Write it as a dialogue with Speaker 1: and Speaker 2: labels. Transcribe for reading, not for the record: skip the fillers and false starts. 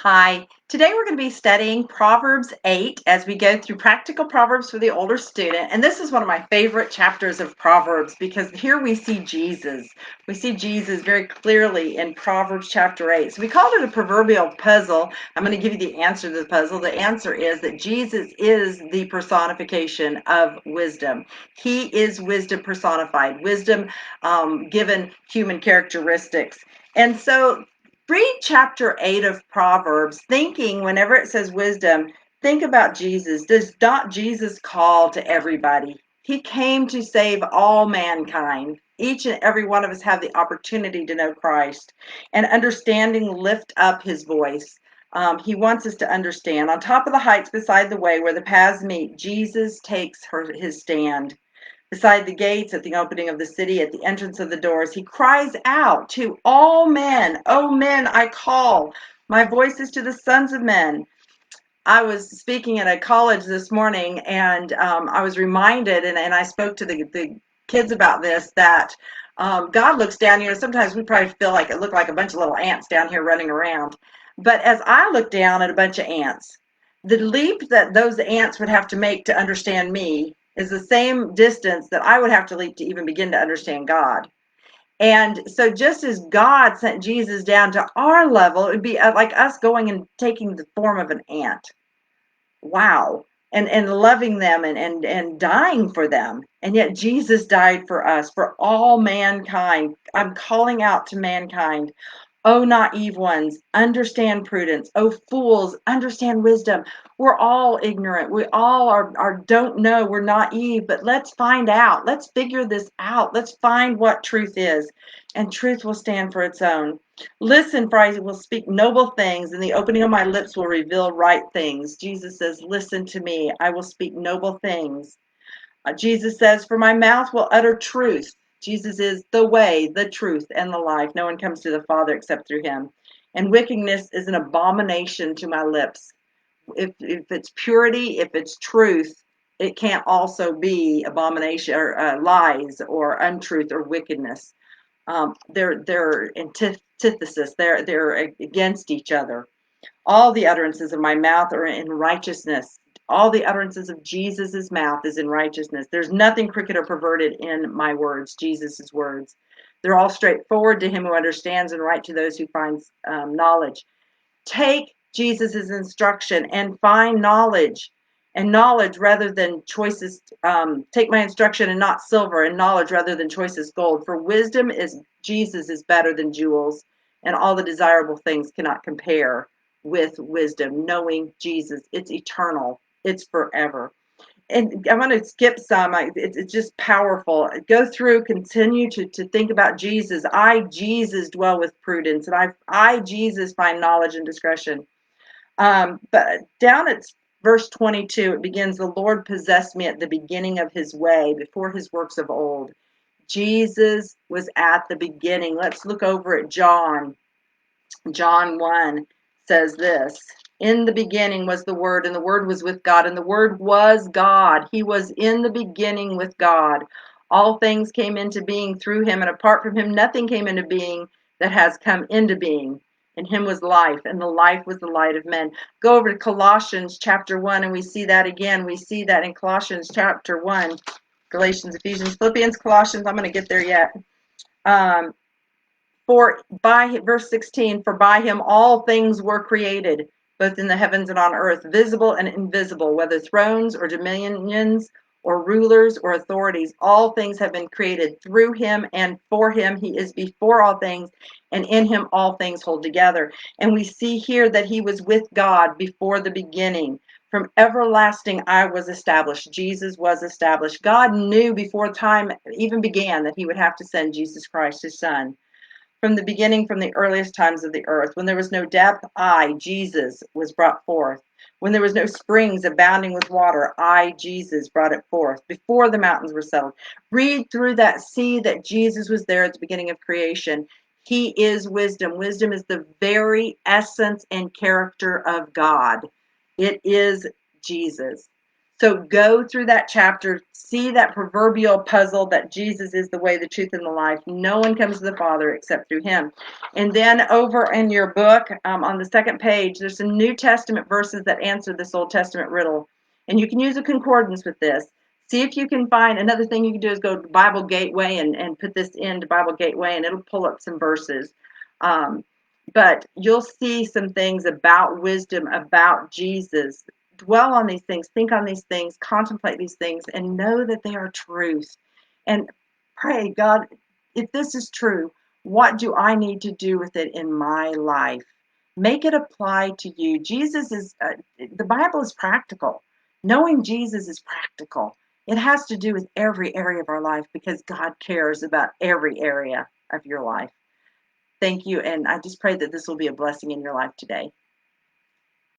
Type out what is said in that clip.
Speaker 1: Hi, today we're going to be studying Proverbs 8 as we go through practical Proverbs for the older student. And this is one of my favorite chapters of Proverbs because here we see Jesus. We see Jesus very clearly in Proverbs chapter 8. So we called it a proverbial puzzle. I'm going to give you the answer to the puzzle. The answer is that Jesus is the personification of wisdom. He is wisdom personified, wisdom given human characteristics. And so read chapter 8 of Proverbs, thinking whenever it says wisdom, think about Jesus. Does not Jesus call to everybody? He came to save all mankind. Each and every one of us have the opportunity to know Christ, and understanding lift up his voice. He wants us to understand. On top of the heights beside the way where the paths meet, Jesus takes his stand. Beside the gates, at the opening of the city, at the entrance of the doors, he cries out to all men, "O men, I call. My voice is to the sons of men." I was speaking at a college this morning, and I was reminded, and I spoke to the kids about this, that God looks down. Sometimes we probably feel like it looked like a bunch of little ants down here running around. But as I look down at a bunch of ants, the leap that those ants would have to make to understand me is the same distance that I would have to leap to even begin to understand God. And so just as God sent Jesus down to our level, it would be like us going and taking the form of an ant. Wow. And loving them and dying for them. And yet Jesus died for us, for all mankind. I'm calling out to mankind. O naive ones, understand prudence. O fools, understand wisdom. We're all ignorant. We all are don't know. We're naive, but let's find out. Let's figure this out. Let's find what truth is. And truth will stand for its own. Listen, for I will speak noble things, and the opening of my lips will reveal right things. Jesus says, listen to me. I will speak noble things. Jesus says, for my mouth will utter truth. Jesus is the way, the truth, and the life. No one comes to the Father except through him. And wickedness is an abomination to my lips. If it's purity, if it's truth, it can't also be abomination or lies or untruth or wickedness. They're antithesis. They're against each other. All the utterances of my mouth are in righteousness. All the utterances of Jesus's mouth is in righteousness. There's nothing crooked or perverted in my words, Jesus's words. They're all straightforward to him who understands, and right to those who find knowledge. Take Jesus's instruction and find knowledge. And knowledge rather than choicest, take my instruction and not silver, and knowledge rather than choicest gold. For wisdom is Jesus is better than jewels, and all the desirable things cannot compare with wisdom. Knowing Jesus, it's eternal, it's forever. And I'm going to skip some. It's just powerful. Go through, continue to think about Jesus. Jesus, dwell with prudence, and Jesus, find knowledge and discretion. But down at verse 22, it begins, the Lord possessed me at the beginning of his way, before his works of old. Jesus was at the beginning. Let's look over at John. John 1 says this, in the beginning was the Word, and the Word was with God, and the Word was God. He was in the beginning with God. All things came into being through him, and apart from him, nothing came into being that has come into being. In him was life, and the life was the light of men. Go over to Colossians chapter 1, and we see that again. We see that in Colossians chapter 1, Galatians, Ephesians, Philippians, Colossians. I'm going to get there yet. For by verse 16, for by him all things were created, both in the heavens and on earth, visible and invisible, whether thrones or dominions or rulers or authorities. All things have been created through him and for him. He is before all things, and in him all things hold together. And we see here that he was with God before the beginning. From everlasting I was established. Jesus was established. God knew before time even began that he would have to send Jesus Christ, his son. From the beginning, from the earliest times of the earth, when there was no depth, Jesus, was brought forth. When there was no springs abounding with water, Jesus, brought it forth. Before the mountains were settled. Read through that, see that Jesus was there at the beginning of creation. He is wisdom. Wisdom is the very essence and character of God. It is Jesus. So go through that chapter, see that proverbial puzzle that Jesus is the way, the truth, and the life. No one comes to the Father except through him. And then over in your book, on the second page, there's some New Testament verses that answer this Old Testament riddle. And you can use a concordance with this. See if you can find, another thing you can do is go to Bible Gateway and put this into Bible Gateway, and it'll pull up some verses. But you'll see some things about wisdom, about Jesus. Dwell on these things, think on these things, contemplate these things, and know that they are truth. And pray, God, if this is true, what do I need to do with it in my life? Make it apply to you. The Bible is practical. Knowing Jesus is practical. It has to do with every area of our life because God cares about every area of your life. Thank you. And I just pray that this will be a blessing in your life today.